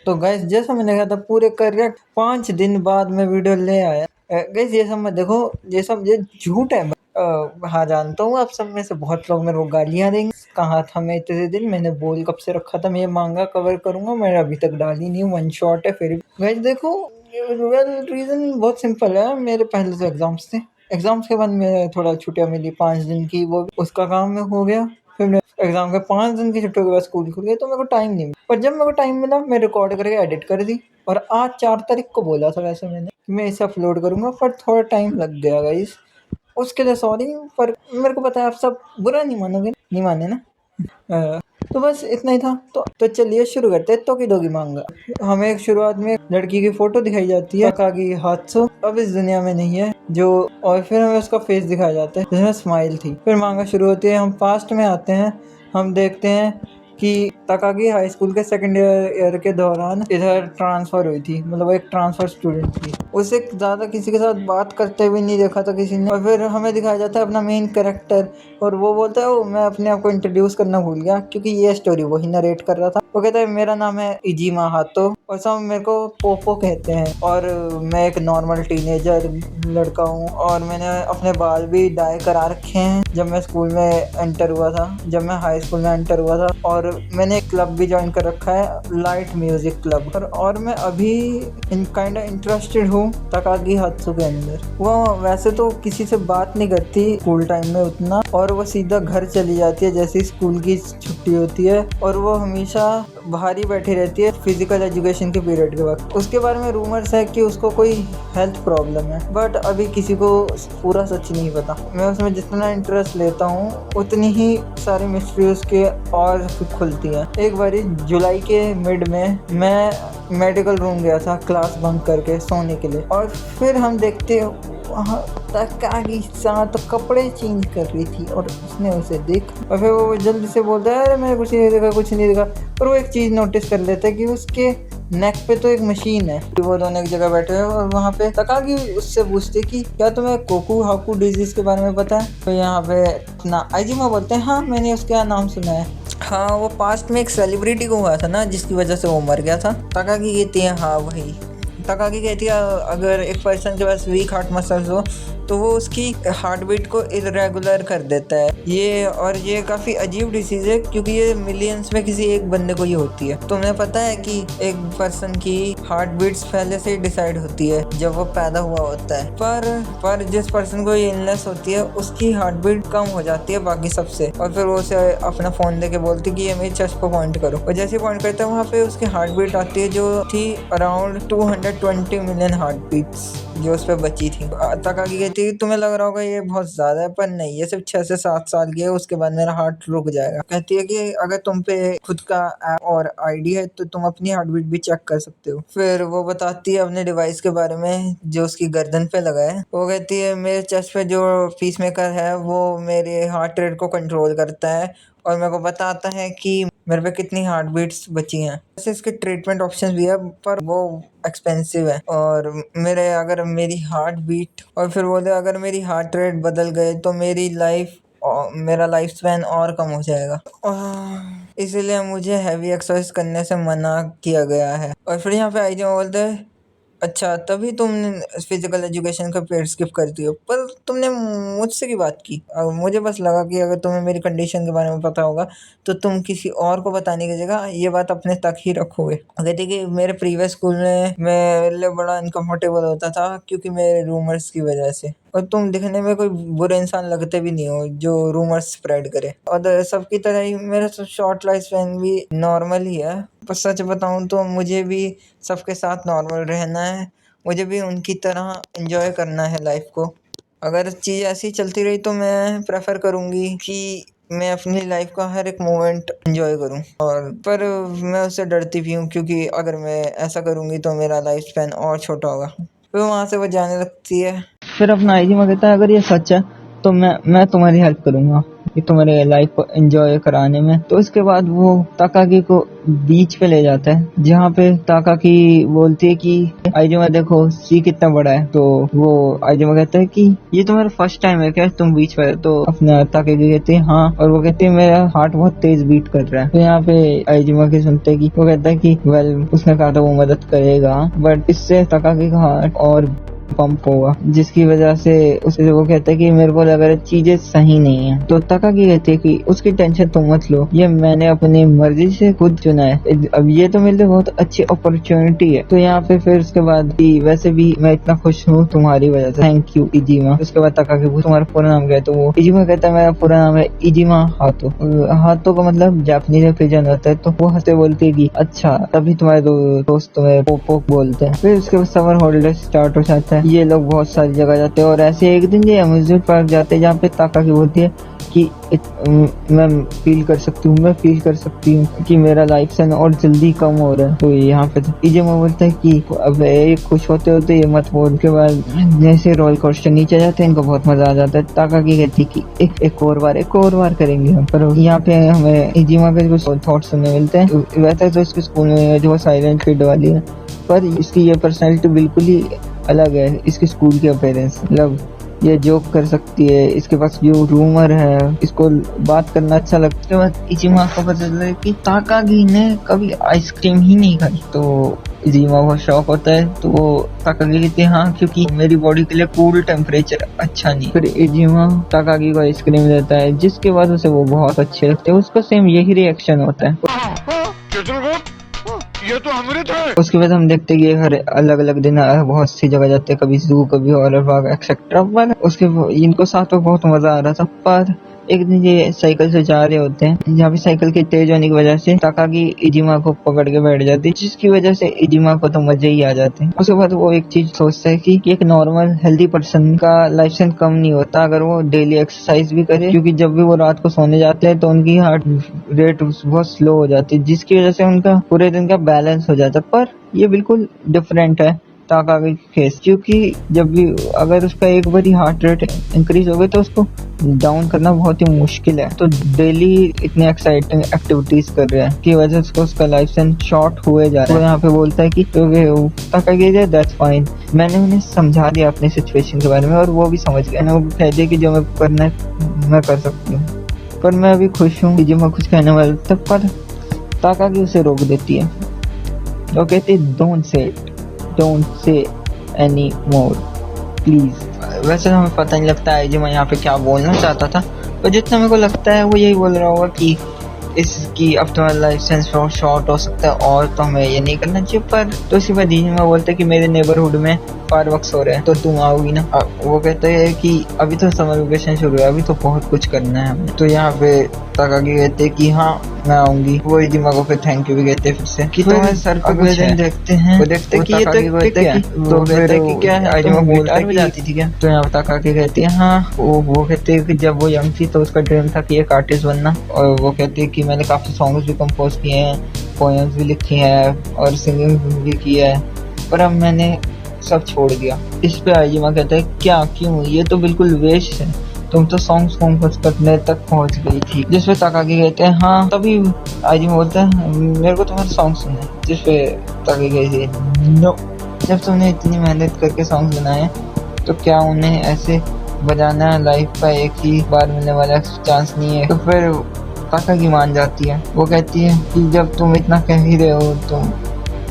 तो गैस जैसा मैंने कहा था पूरे करेक्ट 5 दिन बाद मैं वीडियो ले आया। गैस ये सब मत देखो, ये सब ये झूठ है। हाँ जानता हूँ आप सब में से बहुत लोग मेरे को गालियाँ देंगे। कहा था मैं इतने दिन, मैंने बोल कब से रखा था मैं ये मांगा कवर करूंगा, मैंने अभी तक डाली नहीं, वन शॉट है फिर भी। गैस देखो, वेल रीजन बहुत सिंपल है, मेरे पहले तो एग्जाम्स थे। एग्जाम्स के बाद मैं थोड़ा छुट्टियां मिली 5 दिन की, वो उसका काम में हो गया। फिर मैं एग्जाम के 5 दिन की छुट्टियों के बाद स्कूल खुल गया तो मेरे को टाइम नहीं मिला। पर जब मेरे को टाइम मिला मैं रिकॉर्ड करके एडिट कर दी। और आज 4 तारीख को बोला था वैसे मैंने कि मैं इसे अपलोड करूंगा, पर थोड़ा टाइम लग गया गाइस, उसके लिए सॉरी। पर मेरे को पता है आप सब बुरा नहीं मानोगे, नहीं माने ना। अ, तो बस इतना ही था। तो चलिए शुरू करते हैं तो की दोगी मांगा। हमें एक शुरुआत में एक लड़की की फोटो दिखाई जाती है तकागी हात्सो, अब इस दुनिया में नहीं है जो। और फिर हमें उसका फेस दिखाया जाता है जिसमें स्माइल थी। फिर मांगा शुरू होती है, हम पास्ट में आते हैं। हम देखते हैं कि तकागी हाई स्कूल के सेकंड ईयर के दौरान इधर ट्रांसफर हुई थी, मतलब वो एक ट्रांसफर स्टूडेंट थी। उसे ज़्यादा किसी के साथ बात करते हुए नहीं देखा था किसी ने। और फिर हमें दिखाया जाता है अपना मेन कैरेक्टर, और वो बोलता है, ओ मैं अपने आप को इंट्रोड्यूस करना भूल गया, क्योंकि ये स्टोरी वही नरेट कर रहा था। वो कहता है मेरा नाम है इजीमा हातो और सब मेरे को पोपो कहते हैं, और मैं एक नॉर्मल टीनेजर लड़का हूँ, और मैंने अपने बाल भी डाई करा रखे हैं जब मैं स्कूल में एंटर हुआ था, जब मैं हाई स्कूल में एंटर हुआ था। और मैंने एक क्लब भी ज्वाइन कर रखा है, लाइट म्यूजिक क्लब। और मैं अभी काइंड इंटरेस्टेड हूँ तकागी हात्सु के अंदर। वो वैसे तो किसी से बात नहीं करती स्कूल टाइम में उतना, और वो सीधा घर चली जाती है जैसे ही स्कूल की छुट्टी होती है। और वो हमेशा बाहर ही बैठी रहती है फिजिकल एजुकेशन के पीरियड के वक्त। उसके बारे में रूमर्स है कि उसको कोई हेल्थ प्रॉब्लम है, बट अभी किसी को पूरा सच नहीं पता। मैं उसमें जितना इंटरेस्ट लेता हूँ उतनी ही सारी मिस्ट्री उसके और खुलती है। एक बारी जुलाई के मिड में मैं मेडिकल रूम गया था क्लास बंक करके सोने के लिए, और फिर हम देखते वहाँ तकागी सान तो कपड़े चेंज कर रही थी, और उसने उसे देखा और फिर वो जल्दी से बोलता है अरे मैंने कुछ नहीं देखा, कुछ नहीं देखा। पर वो एक चीज़ नोटिस कर लेता है कि उसके नेक पे तो एक मशीन है। वो दोनों एक जगह बैठे हुए और वहाँ पे तकागी उससे पूछते कि क्या तुम्हें कोकू हाकू डिजीज के बारे में पता है। तो यहाँ पे अपना आइजिमा बोलते हैं हाँ मैंने उसका नाम सुना है। हाँ वो पास्ट में एक सेलिब्रिटी को हुआ था ना जिसकी वजह से वो मर गया था। तकागी कहती है हाँ वही। तकागी कहती है अगर एक पर्सन के पास वीक हार्ट मसल्स हो तो वो उसकी हार्ट बीट को इरेगुलर कर देता है। ये काफ़ी अजीब डिसीज़ है क्योंकि ये मिलियंस में किसी एक बंदे को ही होती है। तुम्हें पता है कि एक पर्सन की हार्ट बीट्स पहले से ही डिसाइड होती है जब वो पैदा हुआ होता है, पर जिस पर्सन को ये इलनेस होती है उसकी हार्ट बीट कम हो जाती है बाकी सबसे। और फिर वो उसे अपना फ़ोन देके बोलती है कि ये मेरी चेस्ट पर पॉइंट करो, और जैसे ही पॉइंट करता है वहाँ पे उसकी हार्ट बीट आती है जो थी अराउंड 220 मिलियन हार्ट बीट्स जो उस पर बची थी। तकागी कहती है तुम्हें लग रहा होगा ये बहुत ज़्यादा है, पर नहीं ये सिर्फ 6 से 7 साल की है, उसके बाद मेरा हार्ट रुक जाएगा। कहती है कि अगर तुम पे खुद का ऐप और आईडी है तो तुम अपनी हार्ट बीट भी चेक कर सकते हो। फिर वो बताती है अपने डिवाइस के बारे में जो उसकी गर्दन पे लगा है। वो कहती है मेरे चेस्ट पे जो पीसमेकर है वो मेरे हार्ट रेट को कंट्रोल करता है और मेरे को बताता है कि मेरे पे कितनी हार्ट बीट्स बची हैं। वैसे इसके ट्रीटमेंट ऑप्शन भी है पर वो एक्सपेंसिव है। और अगर मेरी हार्ट बीट और फिर बोले अगर मेरी हार्ट रेट बदल गए तो मेरा लाइफ स्पैन और कम हो जाएगा, इसीलिए मुझे हैवी एक्सरसाइज करने से मना किया गया है। और फिर यहाँ पे आई जो बोलते हैं अच्छा तभी तुम फिजिकल एजुकेशन का पीरियड स्किप करती हो, पर तुमने मुझसे की बात की। मुझे बस लगा कि अगर तुम्हें मेरी कंडीशन के बारे में पता होगा तो तुम किसी और को बताने की जगह ये बात अपने तक ही रखोगे। कहते कि मेरे प्रीवियस स्कूल में मेरे लिए बड़ा अनकम्फर्टेबल होता था क्योंकि मेरे रूमर्स की वजह से, और तुम दिखने में कोई बुरे इंसान लगते भी नहीं हो जो रूमर्स स्प्रेड करे। और सबकी तरह ही मेरा शॉर्ट लाइफ स्पैन भी नॉर्मल ही है, पर सच बताऊं तो मुझे भी सबके साथ नॉर्मल रहना है, मुझे भी उनकी तरह एंजॉय करना है लाइफ को। अगर चीज़ ऐसी चलती रही तो मैं प्रेफर करूँगी कि मैं अपनी लाइफ का हर एक मोमेंट एंजॉय करूँ, और पर मैं उससे डरती भी हूँ क्योंकि अगर मैं ऐसा करूँगी तो मेरा लाइफ स्पैन और छोटा होगा। फिर वहाँ से वो जाने लगती है। फिर अपना आईजी में कहता है अगर ये सच है तो मैं तुम्हारी हेल्प करूंगा कि तुम्हारे लाइफ को एंजॉय कराने में। तो उसके बाद वो ताकागी को बीच पे ले जाता है, जहाँ पे ताकागी बोलती है कि आइजुमा देखो सी कितना बड़ा है। तो वो आइजुमा कहता है कि ये तुम्हारा फर्स्ट टाइम है क्या तुम बीच पे? तो अपना ताकागी कहती है हाँ, और वो कहती है मेरा हार्ट बहुत तेज बीट कर रहा है। तो यहाँ पे आइजुमा के सुनते है कि वो कहता है कि वेल उसने कहा था वो मदद करेगा, बट इससे ताकागी का हार्ट और पंप होगा, जिसकी वजह से उसे वो कहता है कि मेरे को लग रहा है चीजें सही नहीं है। तो ताकागी कहती है कि उसकी टेंशन तुम मत लो, ये मैंने अपनी मर्जी से खुद चुना है, अब ये तो मेरे लिए बहुत अच्छी अपॉर्चुनिटी है। तो यहाँ पे फिर उसके बाद वैसे भी मैं इतना खुश हूँ तुम्हारी वजह से, थैंक यू इजिमा। उसके बाद ताकागी पूछता तुम्हारा पूरा नाम क्या है? तो वो इजिमा कहता है मेरा पूरा नाम है इजिमा हातो। हातो का मतलब जापानीज में पिजन होता है। तो वो हंसते बोलती है कि अच्छा तभी तुम्हारे दोस्त तुम्हें पोक बोलते हैं। फिर उसके बाद समर हॉलीडे स्टार्ट हो जाता है, ये लोग बहुत सारी जगह जाते हैं और ऐसे एक दिन ये अम्यूजमेंट पार्क जाते हैं, जहाँ पे ताकागी बोलती है कि मैं फील कर सकती हूँ कि मेरा लाइफ से और जल्दी कम हो रहा है। तो यहाँ पे इजिमा बोलता है कि अब ये खुश होते होते ये मत बोल। के बाद जैसे रोलर कोस्टर नीचे जाते हैं, इनको बहुत मजा आ जाता है। ताकागी कहती है कि एक और बार करेंगे हम। पर यहाँ पे हमें इजिमा के कुछ थॉट्स सुनने मिलते हैं। वैसे तो इसके स्कूल में जो साइलेंट किड वाली है, पर इसकी ये पर्सनैलिटी बिल्कुल ही अलग है इसके स्कूल के अपीयरेंस। मतलब ये जोक कर सकती है, इसके पास जो रूमर है, इसको बात करना अच्छा लगता है। उसके बाद इजिमा को पता चलता है कि ताकागी ने कभी आइसक्रीम ही नहीं खाई। तो इजिमा बहुत शौक होता है। तो वो ताकागी कहती है हाँ, क्योंकि मेरी बॉडी के लिए कूल टेम्परेचर अच्छा नहीं। फिर इजिमा ताकागी को आइसक्रीम देता है, जिसके बाद उसे वो बहुत अच्छे लगते हैं। उसका सेम यही रिएक्शन होता है। ये तो अमृत है। उसके बाद हम देखते हैं कि हर अलग अलग दिन बहुत सी जगह जाते हैं, कभी जू, कभी हॉरर पार्क एक्सेट्रा। पर उसके इनको साथ में बहुत मजा आ रहा था। पर एक दिन ये साइकिल से जा रहे होते हैं, जहाँ पे साइकिल के तेज होने की वजह से ताकागी इजिमा को पकड़ के बैठ जाती है, जिसकी वजह से इजिमा को तो मजे ही आ जाते हैं। उसके बाद वो एक चीज सोचता है कि एक नॉर्मल हेल्दी पर्सन का लाइफ स्पैन कम नहीं होता अगर वो डेली एक्सरसाइज भी करे, क्योंकि जब भी वो रात को सोने जाते हैं तो उनकी हार्ट रेट बहुत स्लो हो जाती है, जिसकी वजह से उनका पूरे दिन का बैलेंस हो जाता है। पर ये बिल्कुल डिफरेंट है ताकागी केस, क्योंकि जब भी अगर उसका एक बार हार्ट रेट इंक्रीज हो गई तो उसको डाउन करना बहुत ही मुश्किल है। तो डेली इतने एक्साइटिंग एक्टिविटीज कर रहे हैं की वजह से उसका लाइफ स्पैन शॉर्ट हुए जा रहा है। तो यहाँ पे बोलता है कि ताकागी दैट्स फाइन, मैंने उन्हें समझा दिया अपनी सिचुएशन के बारे में और वो भी समझ गए। वो कह दिया कि जो मैं करना है मैं कर सकती हूँ, पर मैं अभी खुश हूँ। जो मैं कुछ कहने वाला था, पर ताकागी उसे रोक देती है। वो कहती है don't say any more please. वैसे तो हमें पता नहीं लगता है मैं यहाँ पे क्या बोलना चाहता था, पर जितना मेरे को लगता है वो यही बोल रहा होगा कि इसकी अब तुम्हारा लाइफ सेंस शॉर्ट हो सकता है और तो हमें ये नहीं करना चाहिए। पर तो इसी बात में बोलते हैं कि मेरे नेबरहुड में फायरवर्क्स हो रहे हैं तो तुम आओगी ना? वो कहते हैं कि अभी तो समर वेकेशन शुरू है, अभी तो बहुत कुछ करना है हमें। तो यहाँ पे ताकागी कहते हैं कि हाँ मैं आऊंगी। वो इजिमा को फिर थैंक यू भी कहते हैं फिर से कि तुम्हारे सर पे कुछ है। देखते हैं वो देखते कि ये तो कहते हैं कि क्या है, इजिमा बोलता है जाती थी क्या? तो यहाँ ताकागी कहती है हाँ। वो कहते हैं कि जब वो यंग थी तो उसका ड्रीम था कि एक आर्टिस्ट बनना, और वो कहती है कि मैंने काफी सॉन्ग्स भी कंपोज किए हैं, पोएम्स भी लिखी हैं और सिंगिंग भी की है, पर अब मैंने सब छोड़ दिया। इस पे आइजिमा कहता है क्या, क्यों? ये तो बिल्कुल वेस्ट है, तुम तो सॉन्ग्स कंपोज करने तक पहुंच गई थी। जिसपे ताकागी कहते हैं हाँ। तभी आइजिमा बोलता है मेरे को तुम्हारे सॉन्ग सुनने। जिसपे ताकागी कहती है नो, जब तुमने इतनी मेहनत करके सॉन्ग बनाए तो क्या उन्हें ऐसे बजाना लाइफ का एक ही बार मिलने वाला चांस नहीं है? तो फिर ताकागी मान जाती है। वो कहती है कि जब तुम इतना कह ही रहे हो तो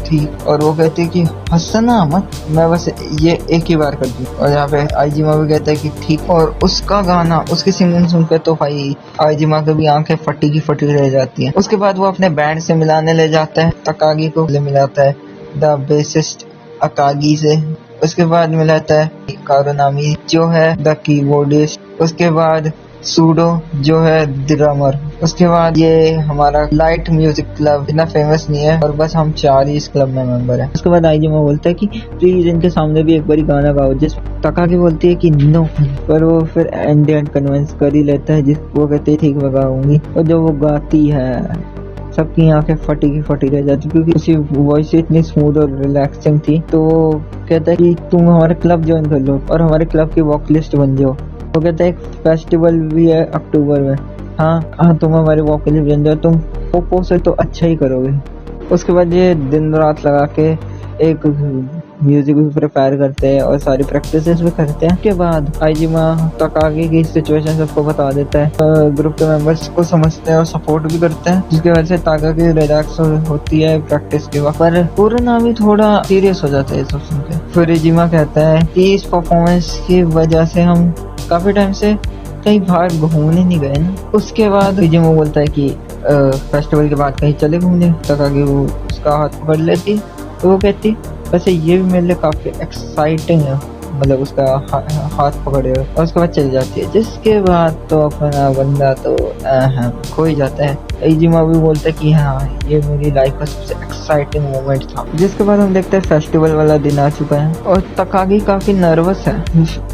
ठीक। और वो कहती है कि हंसना मत, मैं बस ये एक ही बार कर दूँ। और यहाँ पे आइजिमा भी कहता है कि ठीक। और उसका गाना, उसकी सिंगिंग सुनकर तो भाई आइजिमा की भी आंखें फटी की फटी रह जाती हैं। उसके बाद वो अपने बैंड से मिलाने ले जाता है ताकागी को, मिलाता है द बेसिस्ट अकागी से। उसके बाद मिलाता है कारुनामी जो है द कीबोर्डिस्ट। उसके बाद सूडो जो है ड्रमर। उसके बाद ये हमारा लाइट म्यूजिक क्लब इतना फेमस नहीं है और बस हम 4 ही इस क्लब में मेंबर हैं। उसके बाद आइजिमा बोलता है कि प्लीज इनके सामने भी एक बारी गाना गाओ। जिस ताकागी बोलती है कि नो, पर वो फिर एंड कन्विंस कर ही लेता है। जिस वो कहते है ठीक मैं गाऊंगी, और जब वो गाती है सबकी आंखें फटी की फटी रह जाती, क्योंकि उसकी वॉइस इतनी स्मूथ और रिलैक्सिंग थी। तो वो कहता है कि तुम हमारे क्लब ज्वाइन कर लो और हमारे क्लब की वॉकलिस्ट बन जाओ। वो कहता है एक फेस्टिवल भी है अक्टूबर में। हाँ हाँ, तुम हमारे वोकली बन जाओ, तुम पोपो से तो अच्छा ही करोगे। उसके बाद ये दिन रात लगा के एक म्यूजिक भी प्रिपेयर करते हैं और सारी प्रैक्टिसेस भी करते हैं। उसके बाद आइजिमा तकागी की सिचुएशन सबको बता देता है, ग्रुप के मेंबर्स को समझते हैं और सपोर्ट भी करते हैं, जिसकी वजह से ताकागी रिलैक्स होती है प्रैक्टिस के वक्त। पर कुरानामी थोड़ा सीरियस हो जाता है सब सुन के। फिर आइजिमा कहता है कि इस परफॉर्मेंस की वजह से हम काफी टाइम से कहीं बाहर घूमने नहीं गए ना। उसके बाद आइजिमा बोलता है कि फेस्टिवल के बाद कहीं चले घूमने। तकागी वो उसका हाथ पकड़ लेती तो वो कहती वैसे ये भी मेरे लिए काफी एक्साइटिंग है, मतलब उसका हाथ पकड़े और उसके बाद चली जाती है। जिसके बाद तो अपना बंदा तो खो ही जाता है। आइजिमा भी बोलता है कि हाँ ये मेरी लाइफ का सबसे एक्साइटिंग मोमेंट था। जिसके बाद हम देखते हैं फेस्टिवल वाला दिन आ चुका है और तकागी काफी नर्वस है,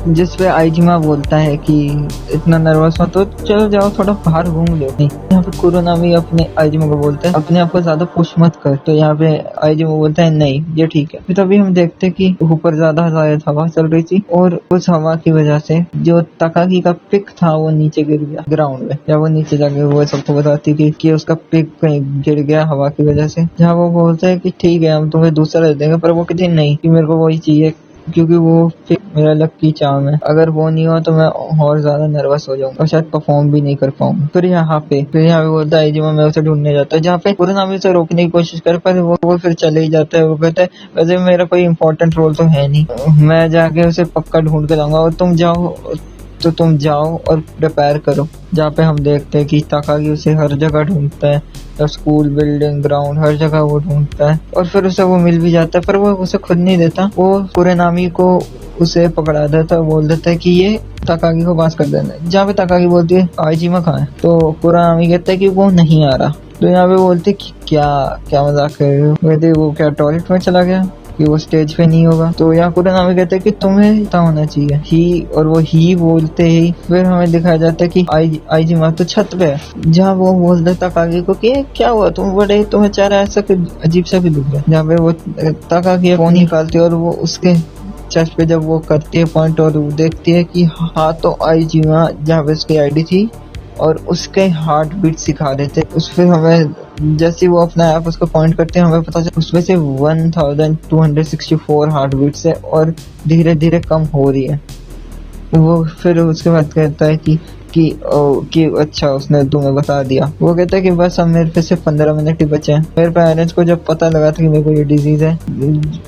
जिसपे आइजिमा बोलता है कि इतना नर्वस हो तो चलो जाओ थोड़ा बाहर घूम लो। यहाँ पे कुरानामी अपने आइजिमा को बोलता है अपने आप को ज्यादा पुश मत कर, तो यहाँ पे आइजिमा बोलता है नहीं ये ठीक है। फिर तभी हम देखते हैं कि ऊपर ज्यादा शायद हवा चल रही थी और उस हवा की वजह से जो तकागी का पिक था वो नीचे गिर गया ग्राउंड में। या वो नीचे जाके वो सबको बताती थी कि उसका पिक कहीं गिर गया हवा की वजह से। जहाँ वो बोलता है कि ठीक है हम तुम्हें दूसरा दे देंगे, पर वो कहते नहीं कि मेरे को वही चाहिए क्योंकि वो पिक मेरा लकी चार्म है, अगर वो नहीं हो तो मैं और ज्यादा नर्वस हो जाऊंगा और शायद परफॉर्म भी नहीं कर पाऊंगा। फिर यहाँ पे बोलता है आइजिमा मैं उसे ढूंढने जाता है, जहाँ पे कुरानामी उसे रोकने की कोशिश कर पर वो फिर चले ही जाता है। वो कहता है वैसे मेरा कोई इंपॉर्टेंट रोल तो है नहीं, मैं जाके उसे पक्का ढूंढ के लाऊंगा और तुम जाओ और प्रिपेयर करो। जहाँ पे हम देखते हैं कि तकागी उसे हर जगह ढूंढता है, स्कूल बिल्डिंग ग्राउंड हर जगह वो ढूंढता है और फिर उसे वो मिल भी जाता है, पर वो उसे खुद नहीं देता, वो कुरानामी को उसे पकड़ा देता है, बोल देता है कि ये तकागी को पास कर देना। जहाँ पे तकागी बोलती है आइजिमा कहाँ है, तो कुरानामी कहता है कि वो नहीं आ रहा। तो यहाँ पे बोलते कि क्या मजाक कर रहे हो, कहते वो क्या टॉयलेट में चला गया कि वो स्टेज पे नहीं होगा। तो यहाँ कुरानामी कहते हैं कि तुम्हें पता होना चाहिए ही, और वो ही बोलते ही फिर हमें दिखाया जाता है कि आइजिमा तो छत पे है, जहाँ वो बोलता है तकागी को कि क्या हुआ तुम्हें चेहरा ऐसा अजीब सा भी दिख रहा है। जहाँ पे वो तकागी फोन निकालती है और वो उसके चेस्ट पे जब वो करती है पॉइंट और वो देखती है कि हाँ तो आइजिमा जहाँ पे उसकी आईडी थी और उसके हार्ट बीट सिखा देते। उस फिर हमें जैसे वो अपना ऐप उसको पॉइंट करते हैं हमें पता चलता है उसमें से 1264 हार्ट बीट्स है और धीरे धीरे कम हो रही है। वो फिर उसके बाद कहता है कि अच्छा उसने तुम्हें बता दिया। वो कहता है कि बस अब मेरे पे सिर्फ 15 मिनट ही बचे हैं। मेरे पेरेंट्स को जब पता लगा था कि मेरे को ये डिजीज है,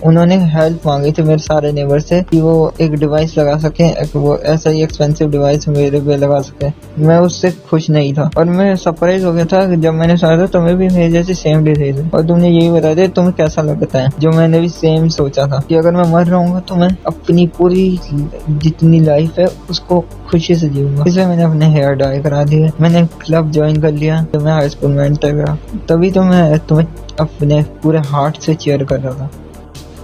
उन्होंने हेल्प मांगी थी मेरे सारे नेबर से कि वो एक डिवाइस लगा सके, वो ऐसा ही एक्सपेंसिव डिवाइस मेरे पे लगा सके। मैं उससे खुश नहीं था और मैं सरप्राइज हो गया था जब मैंने सुना था तुम्हें भी मेरे जैसे सेम डिजीज है और तुमने यही बता दिया। तुम्हें कैसा लगता है? जो मैंने भी सेम सोचा था कि अगर मैं मर रहूंगा तो मैं अपनी पूरी जितनी लाइफ है उसको खुशी से जीऊंगा। इसलिए मैंने अपने हेयर डाई करा दिए, मैंने क्लब ज्वाइन कर लिया जब मैं हाई स्कूल में एंटर करा, तभी तो मैं तुम्हें अपने पूरे हार्ट से चीयर कर रहा था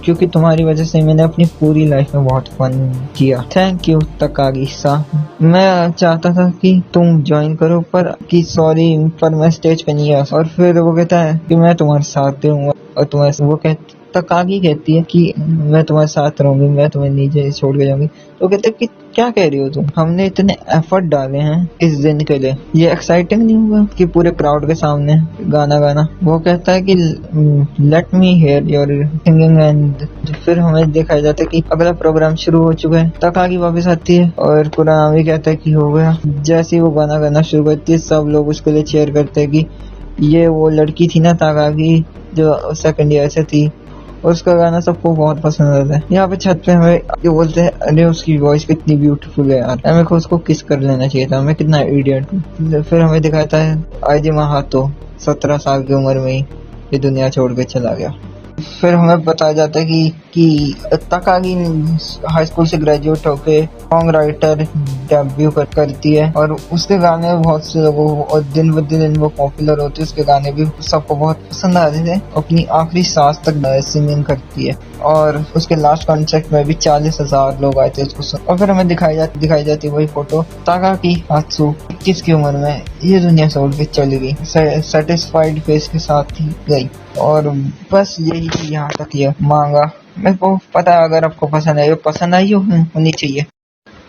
क्योंकि तुम्हारी वजह से मैंने अपनी पूरी लाइफ में बहुत फन किया। थैंक यू तकागी सा। मैं चाहता था कि तुम ज्वाइन करो पर मैं स्टेज पे नहीं आ। और फिर वो कहता है कि मैं तुम्हारे साथ दूंगा और तुम्हारे तकागी कहती है कि मैं तुम्हारे साथ रहूंगी, मैं तुम्हें नीचे छोड़ के जाऊंगी। तो कहते कि क्या कह रही हो तुम, हमने इतने एफर्ट डाले हैं इस दिन के लिए, ये एक्साइटिंग नहीं होगा कि पूरे क्राउड के सामने गाना गाना। वो कहता है कि let me here your singing and फिर हमें दिखाया जाता है कि अगला प्रोग्राम शुरू हो चुका है। तकागी वापस आती है और कुरानामी कहता है कि हो गया। जैसे ही वो गाना गाना शुरू करती है सब लोग उसके लिए चीयर करते हैं कि ये वो लड़की थी ना तकागी जो सेकंड ईयर से थी, उसका गाना सबको बहुत पसंद आता है। यहाँ पे छत पे हमें ये बोलते हैं अरे उसकी वॉइस कितनी ब्यूटीफुल है यार, हमें उसको किस कर लेना चाहिए था, मैं कितना इडियट हूँ। फिर हमें दिखाता है आइजिमा हाथों 17 साल की उम्र में ही ये दुनिया छोड़ के चला गया। फिर हमें बताया जाता है कि तकागी हाई स्कूल से ग्रेजुएट होके सॉन्ग राइटर डेब्यू करती है और उसके गाने बहुत से लोगों और दिन ब दिन वो पॉपुलर होते हैं। उसके गाने भी सबको बहुत पसंद आते थे। अपनी आखिरी सांस तक सिंगिंग करती है और उसके लास्ट कॉन्सर्ट में भी 40,000 लोग आए थे उसको सुन। और फिर हमें दिखाई जाती है वही फोटो तकागी हात्सु 21 की उम्र में ये दुनिया छोड़ के चली गई, सेटिस्फाइड फेस के साथ ही गई। और बस यही थी यहाँ तक ये मांगा। मेरे को पता है अगर आपको पसंद आई होनी चाहिए।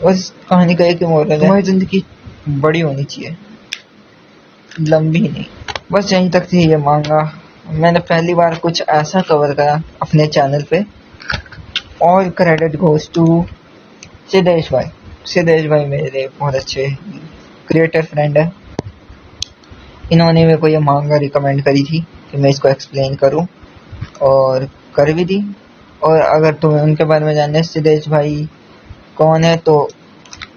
उस कहानी का एक ही मोरल है, तुम्हारी जिंदगी बड़ी होनी चाहिए, लंबी नहीं। बस यहीं तक थी ये मांगा। मैंने पहली बार कुछ ऐसा कवर करा अपने चैनल पे। और क्रेडिट गोज टू सिद्धेश भाई। सिद्धेश भाई मेरे बहुत अच्छे क्रिएटर फ्रेंड है। इन्होंने मेरे को ये मांगा रिकमेंड करी थी कि मैं इसको एक्सप्लेन करूं, और कर भी दी। और अगर तुम्हें उनके बारे में जानना है सिद्धेश भाई कौन है, तो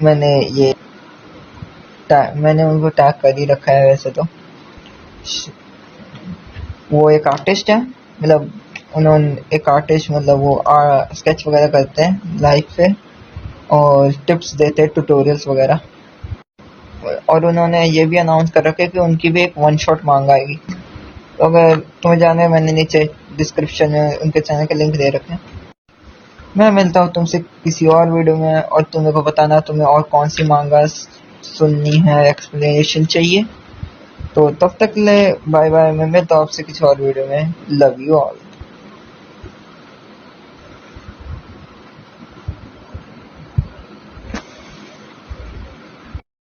मैंने उनको टैग कर ही रखा है। वैसे तो वो एक आर्टिस्ट है, मतलब उन्होंने एक आर्टिस्ट, मतलब वो स्केच वगैरह करते हैं लाइव पे और टिप्स देते हैं, ट्यूटोरियल्स वगैरह। और उन्होंने ये भी अनाउंस कर रखा है कि उनकी भी एक वन शॉट मांगा आएगी। तो अगर तुम्हें जाना है, मैंने नीचे डिस्क्रिप्शन में उनके चैनल के लिंक दे रखे हैं। मैं मिलता हूँ तुमसे किसी और वीडियो में, और तुम्हें को बताना तुम्हें और कौन सी मांगा सुननी है, एक्सप्लेनेशन चाहिए। तो तब तक ले बाय बाय। मैं मिलता हूँ आपसे किसी और वीडियो में। Love you all.